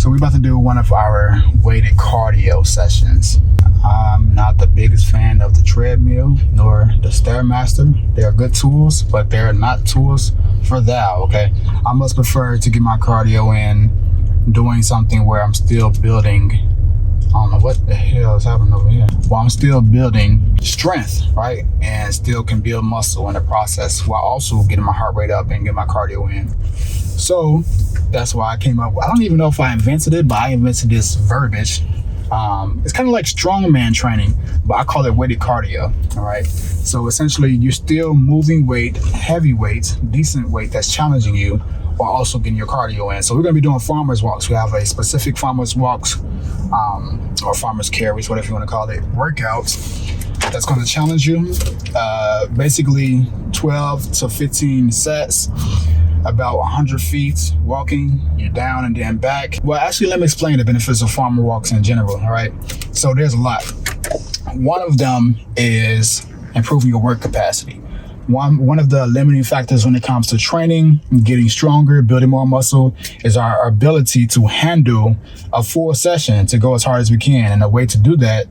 So we're about to do one of our weighted cardio sessions. I'm not the biggest fan of the treadmill nor the Stairmaster. They are good tools, but they're not tools for that, okay? I must prefer to get my cardio in doing something where I'm still building, I don't know what the hell is happening over here. Well, I'm still building strength, right? And still can build muscle in the process while also getting my heart rate up and getting my cardio in. So that's why I came up with, I don't even know if I invented it, but I invented this verbiage. It's kind of like strongman training, but I call it weighted cardio, all right? So essentially you're still moving weight, heavy weights, decent weight that's challenging you while also getting your cardio in. So we're gonna be doing farmers walks. We have a specific farmers walks, or farmers carries, whatever you wanna call it, workouts that's gonna challenge you. Basically 12 to 15 sets, about 100 feet walking, you're down and then back. Well, actually, let me explain the benefits of farmer walks in general, all right? So there's a lot. One of them is improving your work capacity. One of the limiting factors when it comes to training, getting stronger, building more muscle, is our ability to handle a full session, to go as hard as we can. And a way to do that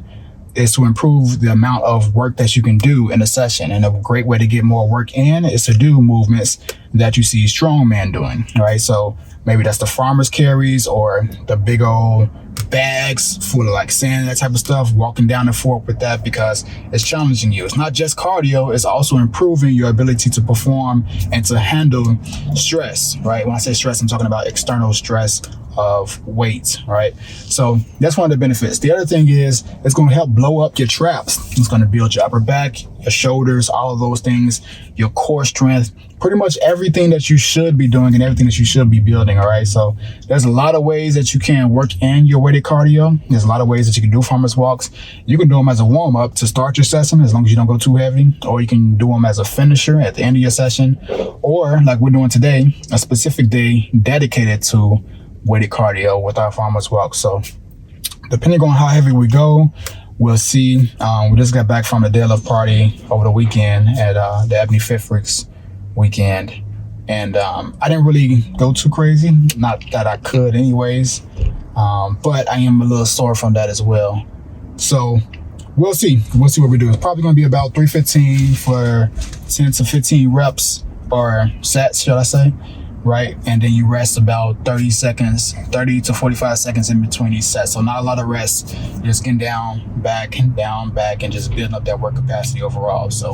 is to improve the amount of work that you can do in a session. And a great way to get more work in is to do movements that you see strongman doing, right? So maybe that's the farmer's carries or the big old bags full of like sand, that type of stuff, walking down and forth with that because it's challenging you. It's not just cardio, it's also improving your ability to perform and to handle stress, right? When I say stress, I'm talking about external stress of weight, right? So that's one of the benefits. The other thing is it's going to help blow up your traps. It's going to build your upper back, your shoulders, all of those things, your core strength, pretty much everything that you should be doing and everything that you should be building, all right? So there's a lot of ways that you can work in your weighted cardio. There's a lot of ways that you can do farmers walks. You can do them as a warm-up to start your session as long as you don't go too heavy, or you can do them as a finisher at the end of your session, or like we're doing today, a specific day dedicated to weighted cardio with our farmers walk. So depending on how heavy we go, we'll see. We just got back from the Day Love party over the weekend at the Ebony Fifricks weekend, and I didn't really go too crazy, not that I could anyways, but I am a little sore from that as well. So we'll see what we do. It's probably going to be about 315 for 10 to 15 reps or sets, should I say, right? And then you rest about 30 to 45 seconds in between each set. So not a lot of rest, just getting down, back, and just building up that work capacity overall. So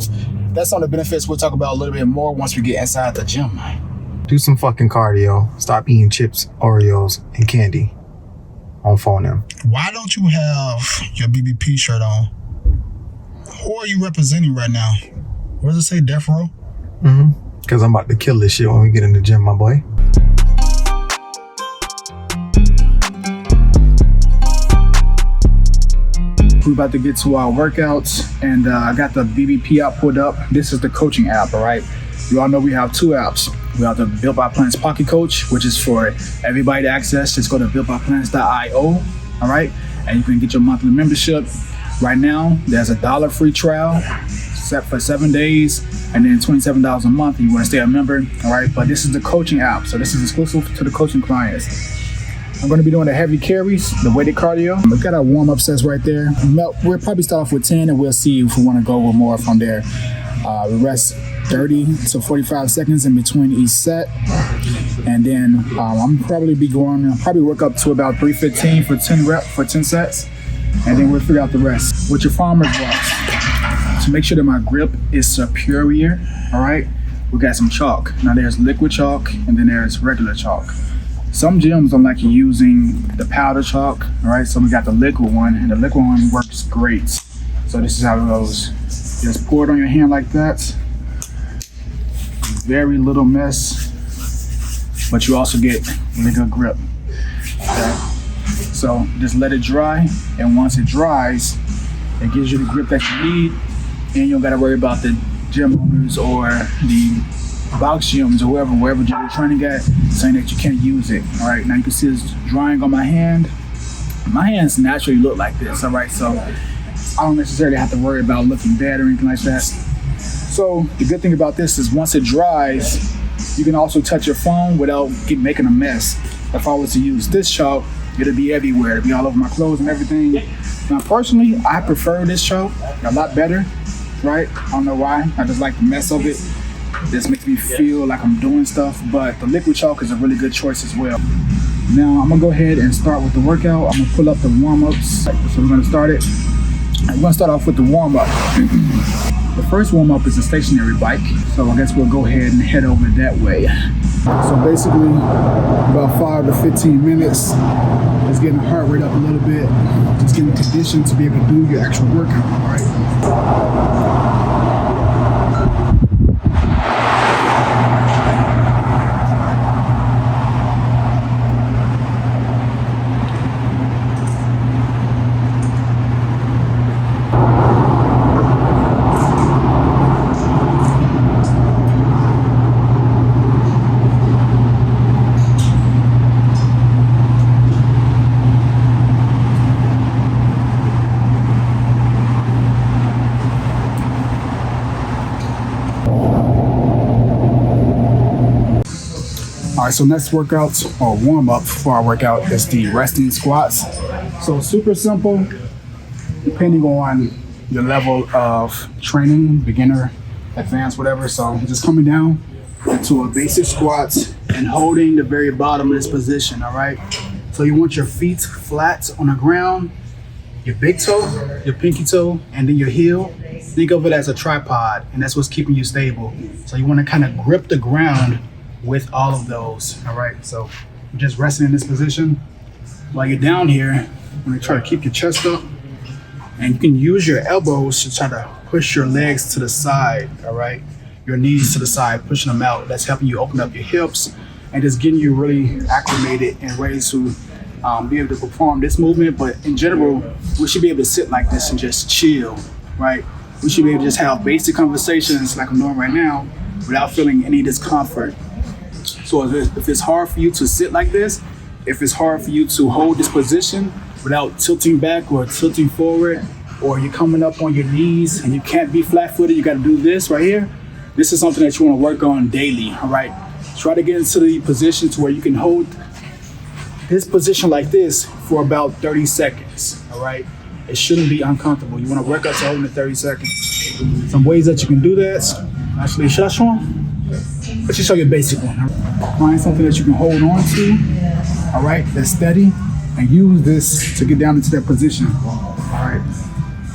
that's on the benefits. We'll talk about a little bit more once we get inside the gym. Do some fucking cardio. Stop eating chips, Oreos, and candy on phone them. Why don't you have your BBP shirt on? Who are you representing right now? What does it say, Death Row? Because I'm about to kill this shit when we get in the gym, my boy. We're about to get to our workouts, and I got the BBP app pulled up. This is the coaching app, all right? You all know we have two apps. We have the Built by Plants Pocket Coach, which is for everybody to access. Just go to builtbyplants.io, all right? And you can get your monthly membership. Right now, there's a $1 free trial set for 7 days, and then $27 a month if you want to stay a member, all right? But this is the coaching app, so this is exclusive to the coaching clients. I'm going to be doing the heavy carries, the weighted cardio. We've got our warm-up sets right there. We'll probably start off with 10, and we'll see if we want to go with more from there. We rest 30 to 45 seconds in between each set, and then I'll probably work up to about 315 for 10 sets, and then we'll figure out the rest. With your farmers walks, to make sure that my grip is superior, all right, we got some chalk. Now there's liquid chalk and then there's regular chalk. Some gyms don't like you using the powder chalk, all right, so we got the liquid one, and the liquid one works great. So this is how it goes. Just pour it on your hand like that. Very little mess, but you also get really good grip, okay? So just let it dry, and once it dries, it gives you the grip that you need, and you don't gotta worry about the gym owners or the box gyms or wherever you're training at saying that you can't use it. All right, now you can see it's drying on my hand. My hands naturally look like this, all right? So I don't necessarily have to worry about looking bad or anything like that. So the good thing about this is once it dries, you can also touch your phone without making a mess. If I was to use this chalk, It'll be everywhere. It'll be all over my clothes and everything. Now, personally, I prefer this choke a lot better, right? I don't know why. I just like the mess of it. This makes me feel like I'm doing stuff, but the liquid chalk is a really good choice as well. Now, I'm gonna go ahead and start with the workout. I'm gonna pull up the warm-ups. So we're gonna start it. I'm gonna start off with the warm-up. The first warm-up is a stationary bike, so I guess we'll go ahead and head over that way. So basically, about 5 to 15 minutes, just getting the heart rate up a little bit, just getting conditioned to be able to do your actual workout, all right? All right, so next workout or warm up for our workout is the resting squats. So super simple, depending on your level of training, beginner, advanced, whatever. So just coming down to a basic squat and holding the very bottom of this position, all right? So you want your feet flat on the ground, your big toe, your pinky toe, and then your heel. Think of it as a tripod, and that's what's keeping you stable. So you want to kind of grip the ground with all of those, all right? So you're just resting in this position. While you're down here, you're gonna try to keep your chest up, and you can use your elbows to try to push your legs to the side, all right? Your knees to the side, pushing them out. That's helping you open up your hips and just getting you really acclimated and ready to be able to perform this movement. But in general, we should be able to sit like this and just chill, right? We should be able to just have basic conversations like I'm doing right now without feeling any discomfort. So if it's hard for you to sit like this, if it's hard for you to hold this position without tilting back or tilting forward, or you're coming up on your knees and you can't be flat-footed, you got to do this right here. This is something that you want to work on daily, all right? Try to get into the position to where you can hold this position like this for about 30 seconds, all right? It shouldn't be uncomfortable. You want to work up to holding it 30 seconds. Some ways that you can do that. Actually, should I show them? Let's just show you a basic one. Find something that you can hold on to, all right, that's steady, and use this to get down into that position, all right?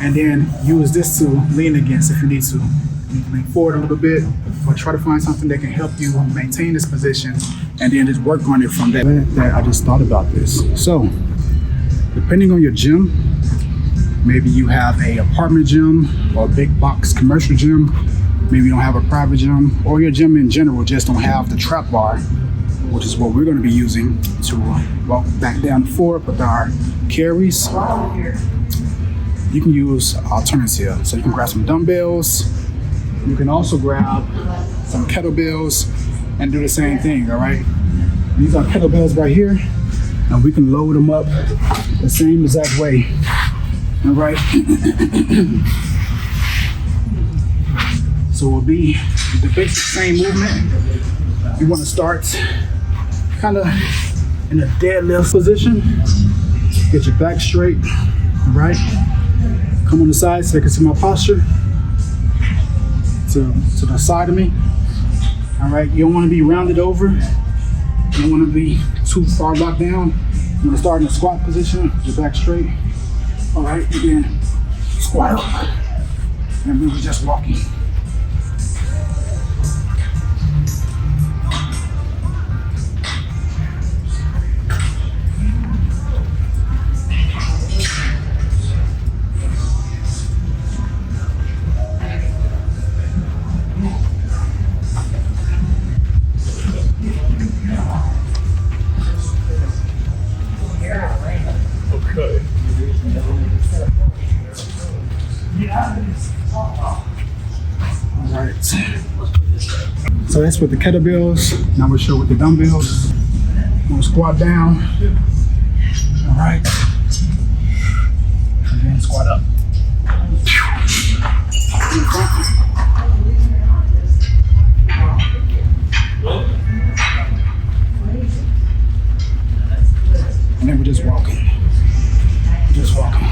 And then use this to lean against if you need to. You can lean forward a little bit, but try to find something that can help you maintain this position, and then just work on it from there. That I just thought about this. So, depending on your gym, maybe you have a apartment gym or a big box commercial gym. Maybe you don't have a private gym, or your gym in general just don't have the trap bar, which is what we're going to be using to walk back down and forth with our carries. You can use alternatives. So you can grab some dumbbells. You can also grab some kettlebells and do the same thing, all right? These are kettlebells right here, and we can load them up the same exact way, all right? So it will be the basic same movement. You want to start kind of in a deadlift position. Get your back straight, all right? Come on the side so you can see my posture. To the side of me, all right? You don't want to be rounded over. You don't want to be too far locked down. You want to start in a squat position, your back straight, all right? And then squat up, and we were just walking. So that's with the kettlebells. Now we'll show with the dumbbells. We'll squat down. All right. And then squat up. And then we just walking. Just walking.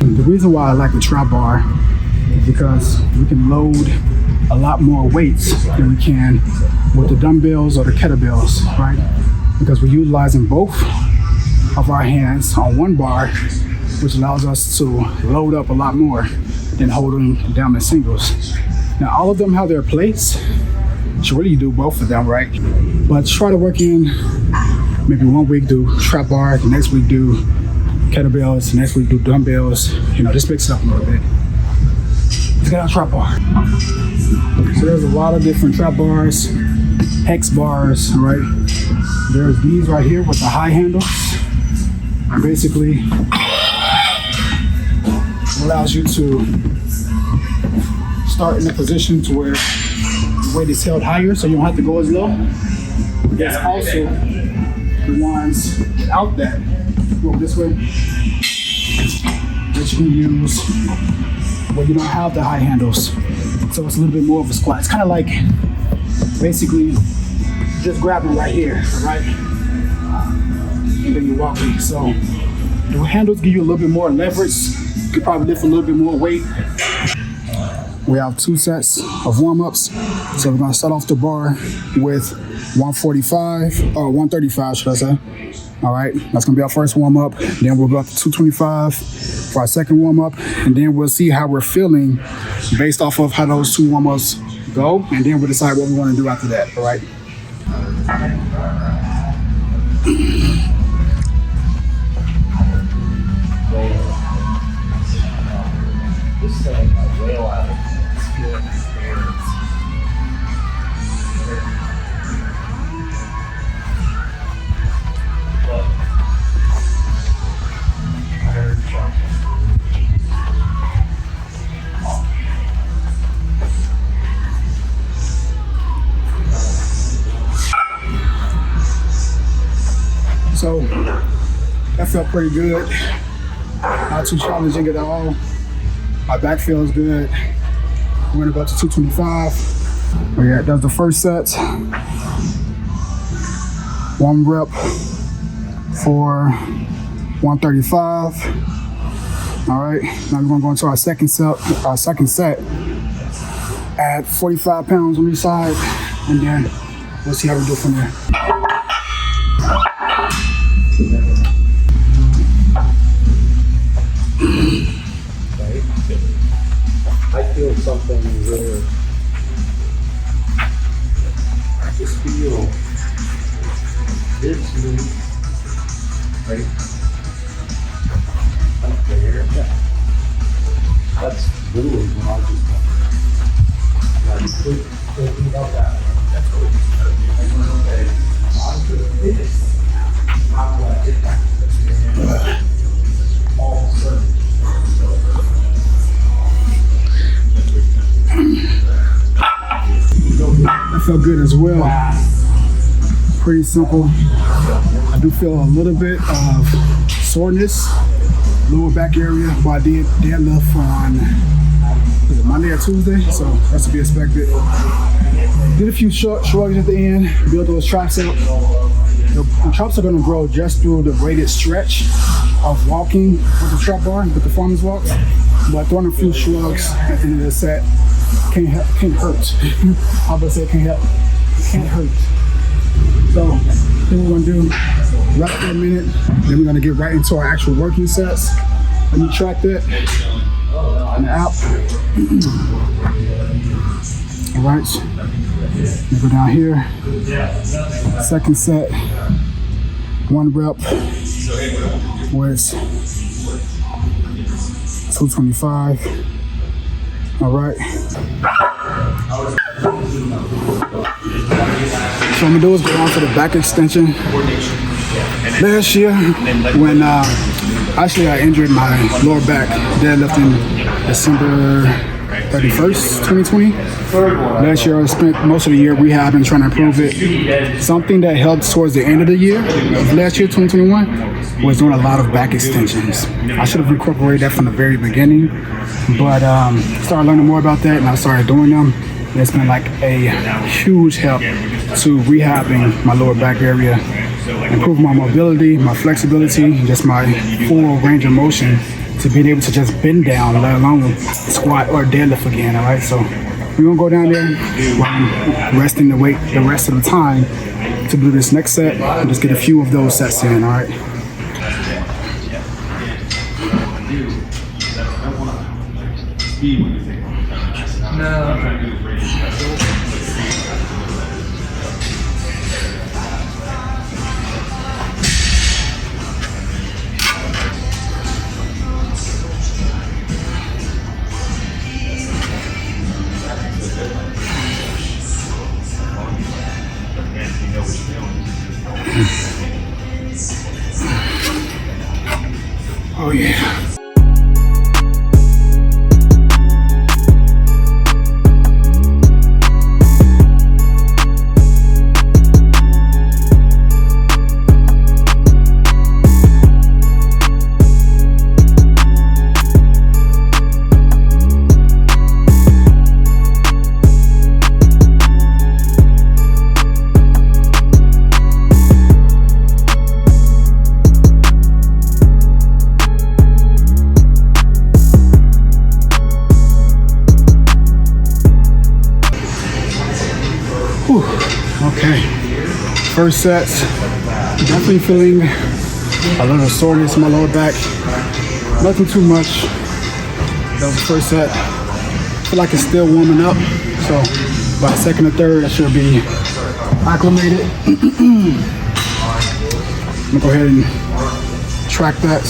The reason why I like the trap bar is because we can load a lot more weights than we can with the dumbbells or the kettlebells, right? Because we're utilizing both of our hands on one bar, which allows us to load up a lot more than holding down in singles. Now, all of them have their place. You should really do both of them, right? But try to work in maybe 1 week do trap bar, the next week do kettlebells, next week do dumbbells. You know, just mix it up a little bit. Let's get our trap bar. So there's a lot of different trap bars, hex bars, right? There's these right here with the high handles. And basically, it allows you to start in a position to where the weight is held higher, so you don't have to go as low. There's also the ones without that. Go this way, that you can use where you don't have the high handles. So it's a little bit more of a squat. It's kind of like basically just grabbing right here, right? And then you're walking. So the handles give you a little bit more leverage. You could probably lift a little bit more weight. We have 2 sets of warm-ups. So we're gonna start off the bar with 145, or 135, should I say. All right, that's gonna be our first warm-up. Then we'll go up to 225 for our second warm-up. And then we'll see how we're feeling based off of how those 2 warm-ups go. And then we'll decide what we wanna do after that, all right? This thing, like whale out of it. So that felt pretty good. Not too challenging at all. My back feels good. We're gonna go to 225. Oh yeah, that's the first set. 1 rep for 135. All right, now we're gonna go into our second set. Add 45 pounds on each side, and then we'll see how we do from there. I feel something where I just feel this move, right? Up there. Yeah. That's literally when I just thinking about that. That's what all of a sudden. That felt good as well. Pretty simple. I do feel a little bit of soreness, lower back area, but I did deadlift on was it Monday or Tuesday, so that's to be expected. Did a few shrugs at the end, build those traps up. The traps are going to grow just through the rated stretch of walking with the trap bar, with the farmers walks. But throwing a few shrugs at the end of the set can't hurt. I was gonna say can't help. It can't hurt. So then we're gonna do rest for a minute. Then we're gonna get right into our actual working sets. Let me track that on the app. All right. We go down here. Second set. 1 rep was 225. All right. So I'm gonna do is go on to the back extension. Last year, when actually I injured my lower back deadlifting December 31st, 2020. Last year I spent most of the year rehabbing, trying to improve it. Something that helped towards the end of the year, of last year, 2021, was doing a lot of back extensions. I should have incorporated that from the very beginning, but started learning more about that and I started doing them. And it's been like a huge help to rehabbing my lower back area, improve my mobility, my flexibility, just my full range of motion to being able to just bend down, let alone squat or deadlift again, all right? So we're gonna go down there while I'm resting the weight the rest of the time to do this next set and just get a few of those sets in, all right? Oh yeah. Okay, first sets, definitely feeling a little soreness in my lower back. Nothing too much. That was the first set. I feel like it's still warming up, so by the second or third I should be acclimated. I'm gonna go ahead and track that.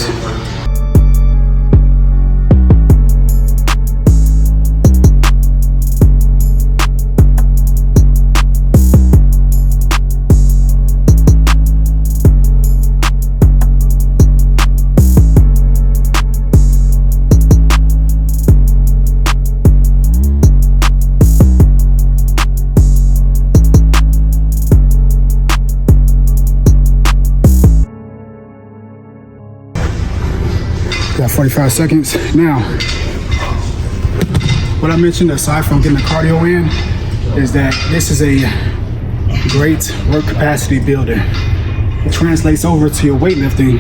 Got 45 seconds. Now, what I mentioned aside from getting the cardio in is that this is a great work capacity builder. It translates over to your weightlifting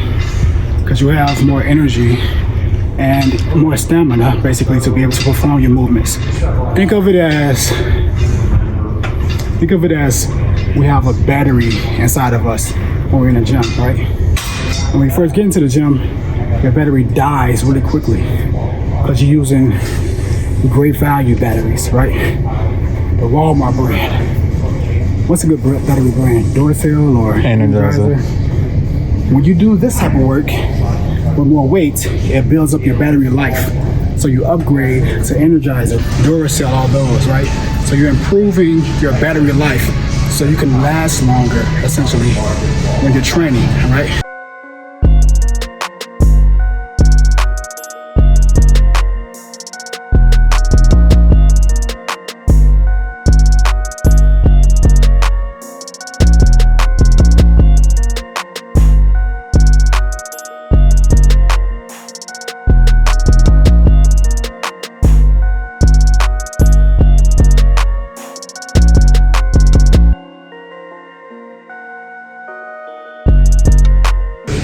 because you have more energy and more stamina basically to be able to perform your movements. Think of it as we have a battery inside of us when we're in the gym, right? When we first get into the gym, your battery dies really quickly because you're using great value batteries, right? The Walmart brand. What's a good battery brand? Duracell or Energizer. When you do this type of work with more weight, it builds up your battery life. So you upgrade to Energizer, Duracell, all those, right? So you're improving your battery life so you can last longer, essentially, when you're training, right?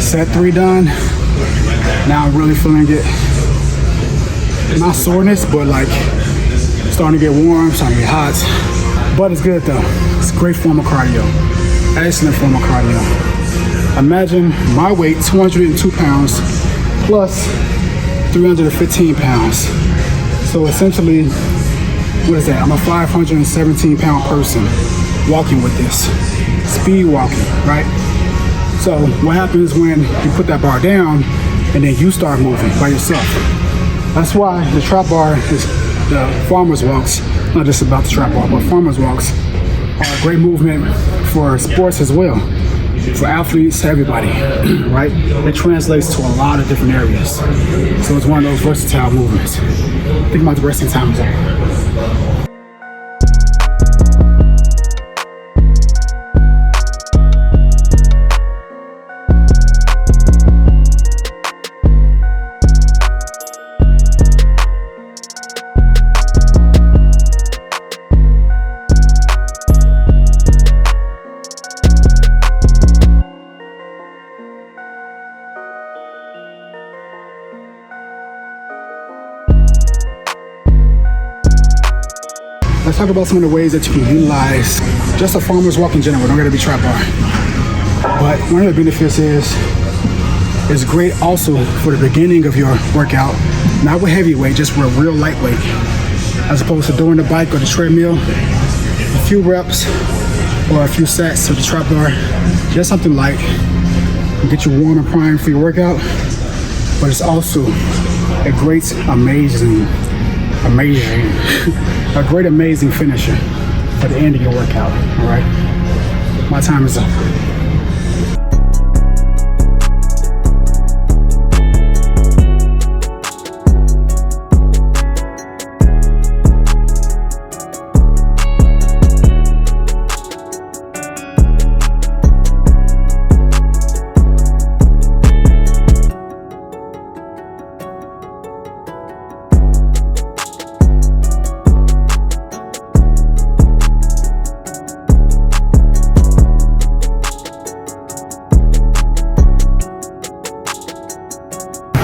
Set 3 done. Now I'm really feeling it. Not soreness, but like starting to get warm, starting to get hot. But it's good though. It's a great form of cardio. Excellent form of cardio. Imagine my weight, 202 pounds plus 315 pounds. So essentially, what is that? I'm a 517 pound person walking with this. Speed walking, right? So what happens when you put that bar down and then you start moving by yourself? That's why the trap bar is the Farmers Walks, not just about the trap bar, but Farmers Walks are a great movement for sports as well, for athletes, everybody, right? It translates to a lot of different areas. So it's one of those versatile movements. I think my resting time is over. Let's talk about some of the ways that you can utilize just a farmer's walk in general. Don't gotta be trap bar. But one of the benefits is it's great also for the beginning of your workout, not with heavyweight, just with real lightweight, as opposed to doing the bike or the treadmill, a few reps or a few sets of the trap bar, just something light, get you warm and primed for your workout. But it's also a great, amazing finisher for the end of your workout. All right, my time is up.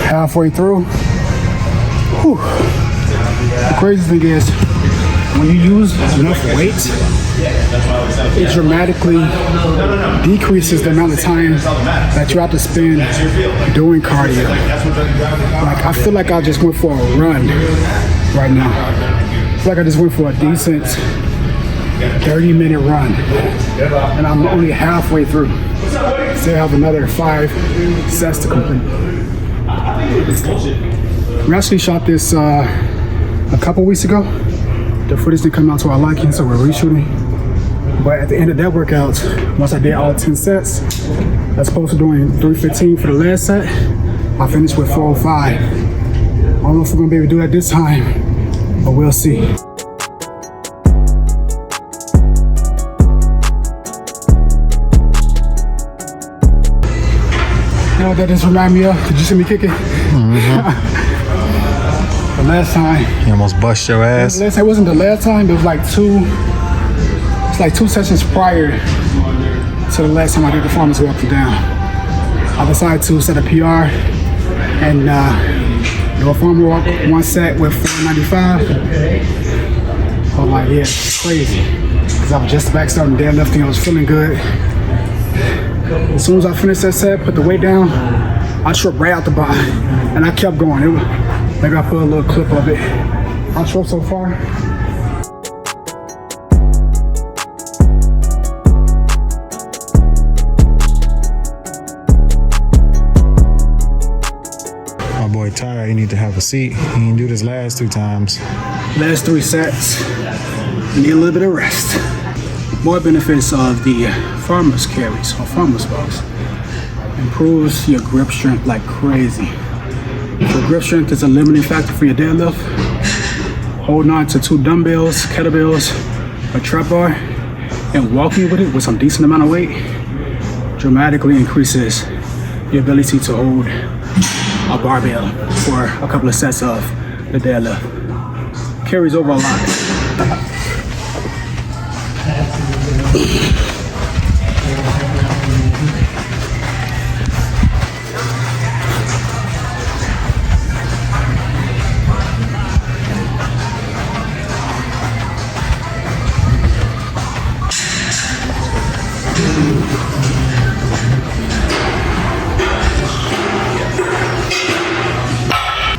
Halfway through. Whew. The crazy thing is, when you use enough weight, it dramatically decreases the amount of time that you have to spend doing cardio. Like, I feel like I just went for a run right now. I feel like I just went for a decent 30-minute run, and I'm only halfway through. Still have another 5 sets to complete. We actually shot this a couple weeks ago. The footage didn't come out to our liking, so we're reshooting. But at the end of that workout, once I did all 10 sets, as opposed to doing 315 for the last set, I finished with 405. I don't know if we're gonna be able to do that this time, but we'll see. You know what that just reminded me of? Did you see me kicking? Mm-hmm. The last time. You almost bust your ass. It wasn't the last time. It was like two sessions prior to the last time I did the Farmers Warmups down. I decided to set a PR and do a farmer walk, one set with 495. I was like, yeah, it's crazy. Because I was just back starting deadlifting. I was feeling good. As soon as I finished that set, put the weight down, I tripped right out the bar, and I kept going. Maybe I put a little clip of it. I tripped so far. My boy tired, he need to have a seat. He didn't do this last 2 times. Last 3 sets, need a little bit of rest. More benefits of the farmer's carries or farmer's walks. Improves your grip strength like crazy. Your grip strength is a limiting factor for your deadlift. Holding on to 2 dumbbells, kettlebells, a trap bar, and walking with it with some decent amount of weight dramatically increases your ability to hold a barbell for a couple of sets of the deadlift. Carries over a lot.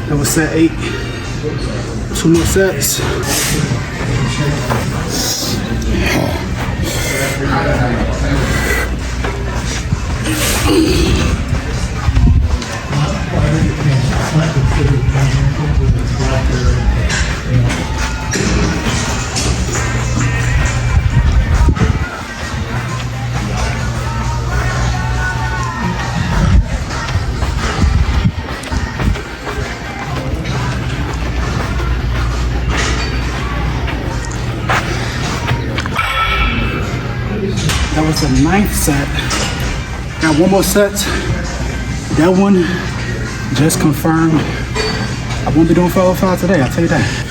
That was set 8. 2 more sets. was the 9th set. Got one more set. That one just confirmed. I won't be doing 405 today, I'll tell you that.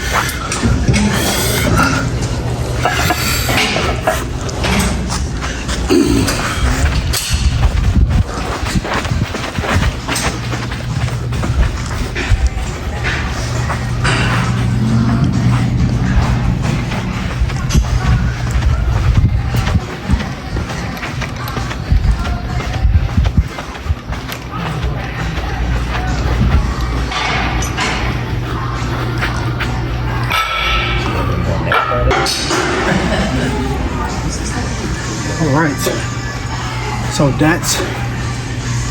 All right, so that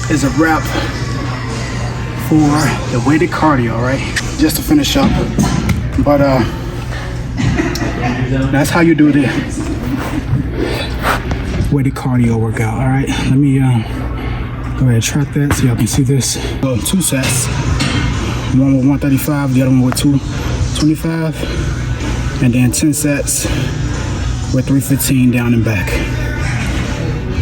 is a wrap for the weighted cardio, right? Just to finish up, but that's how you do the weighted cardio workout. All right, let me go ahead and track that so y'all can see this. So 2 sets, one with 135, the other one with 225, and then 10 sets with 315 down and back.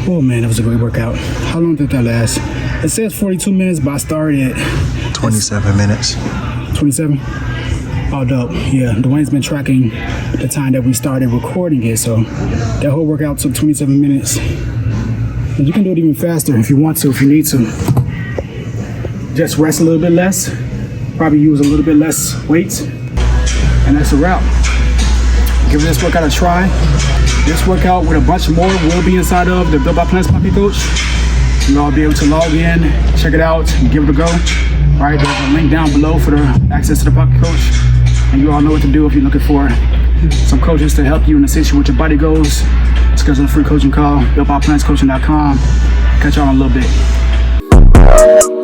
Oh man, that was a great workout. How long did that last? It says 42 minutes, but I started at 27 minutes. 27? Oh, dope. Yeah, Dwayne's been tracking the time that we started recording it, so that whole workout took 27 minutes. And you can do it even faster if you want to, if you need to. Just rest a little bit less, probably use a little bit less weight, and that's a wrap. Give this workout a try. This workout with a bunch more will be inside of the Built by Plants Puppy Coach. You'll all be able to log in, check it out, and give it a go. All right, there's a link down below for the access to the Puppy Coach. And you all know what to do if you're looking for some coaches to help you and assist you with your body goals. Schedule a free coaching call, builtbyplantscoaching.com. Catch y'all in a little bit.